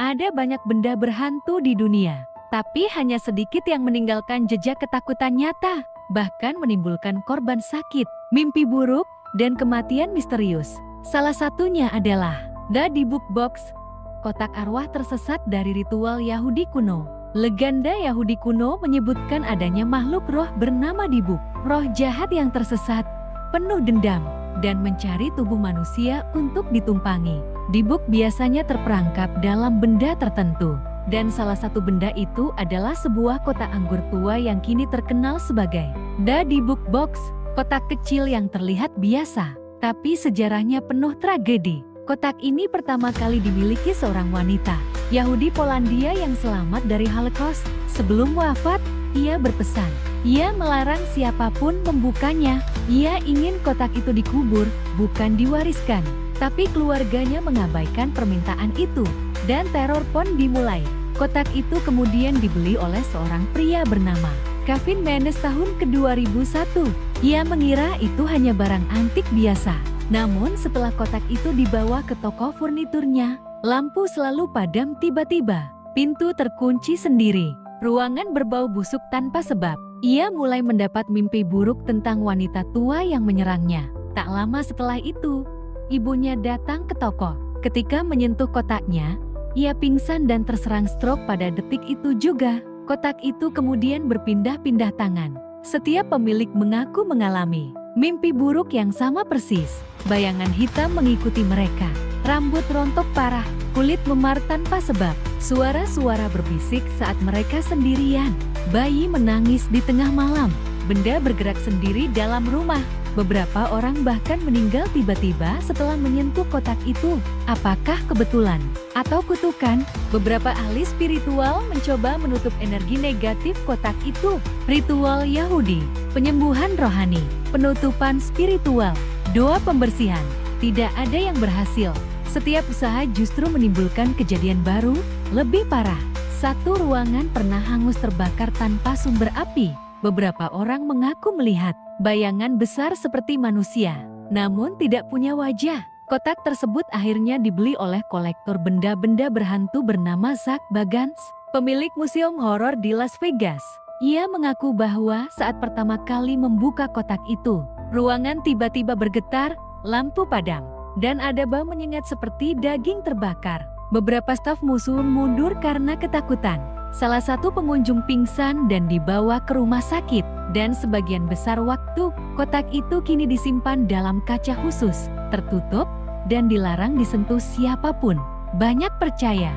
Ada banyak benda berhantu di dunia, tapi hanya sedikit yang meninggalkan jejak ketakutan nyata, bahkan menimbulkan korban sakit, mimpi buruk, dan kematian misterius. Salah satunya adalah The Dybbuk Box, kotak arwah tersesat dari ritual Yahudi kuno. Legenda Yahudi kuno menyebutkan adanya makhluk roh bernama Dybbuk, roh jahat yang tersesat, penuh dendam, dan mencari tubuh manusia untuk ditumpangi. Dybbuk biasanya terperangkap dalam benda tertentu, dan salah satu benda itu adalah sebuah kotak anggur tua yang kini terkenal sebagai The Dybbuk Box, kotak kecil yang terlihat biasa, tapi sejarahnya penuh tragedi. Kotak ini pertama kali dimiliki seorang wanita Yahudi Polandia yang selamat dari Holocaust. Sebelum wafat, ia berpesan, ia melarang siapapun membukanya. Ia ingin kotak itu dikubur, bukan diwariskan. Tapi keluarganya mengabaikan permintaan itu, dan teror pun dimulai. Kotak itu kemudian dibeli oleh seorang pria bernama Kevin Menes tahun ke-2001. Ia mengira itu hanya barang antik biasa. Namun setelah kotak itu dibawa ke toko furniturnya, lampu selalu padam tiba-tiba. Pintu terkunci sendiri. Ruangan berbau busuk tanpa sebab. Ia mulai mendapat mimpi buruk tentang wanita tua yang menyerangnya. Tak lama setelah itu, ibunya datang ke toko. Ketika menyentuh kotaknya, ia pingsan dan terserang stroke pada detik itu juga. Kotak itu kemudian berpindah-pindah tangan. Setiap pemilik mengaku mengalami mimpi buruk yang sama persis. Bayangan hitam mengikuti mereka. Rambut rontok parah, kulit memar tanpa sebab. Suara-suara berbisik saat mereka sendirian. Bayi menangis di tengah malam. Benda bergerak sendiri dalam rumah. Beberapa orang bahkan meninggal tiba-tiba setelah menyentuh kotak itu. Apakah kebetulan atau kutukan? Beberapa ahli spiritual mencoba menutup energi negatif kotak itu. Ritual Yahudi, penyembuhan rohani, penutupan spiritual, doa pembersihan. Tidak ada yang berhasil. Setiap usaha justru menimbulkan kejadian baru, lebih parah. Satu ruangan pernah hangus terbakar tanpa sumber api. Beberapa orang mengaku melihat bayangan besar seperti manusia, namun tidak punya wajah. Kotak tersebut akhirnya dibeli oleh kolektor benda-benda berhantu bernama Zak Bagans, pemilik museum horor di Las Vegas. Ia mengaku bahwa saat pertama kali membuka kotak itu, ruangan tiba-tiba bergetar, lampu padam, dan ada bau menyengat seperti daging terbakar. Beberapa staf musuh mundur karena ketakutan. Salah satu pengunjung pingsan dan dibawa ke rumah sakit, dan sebagian besar waktu, kotak itu kini disimpan dalam kaca khusus, tertutup, dan dilarang disentuh siapapun. Banyak percaya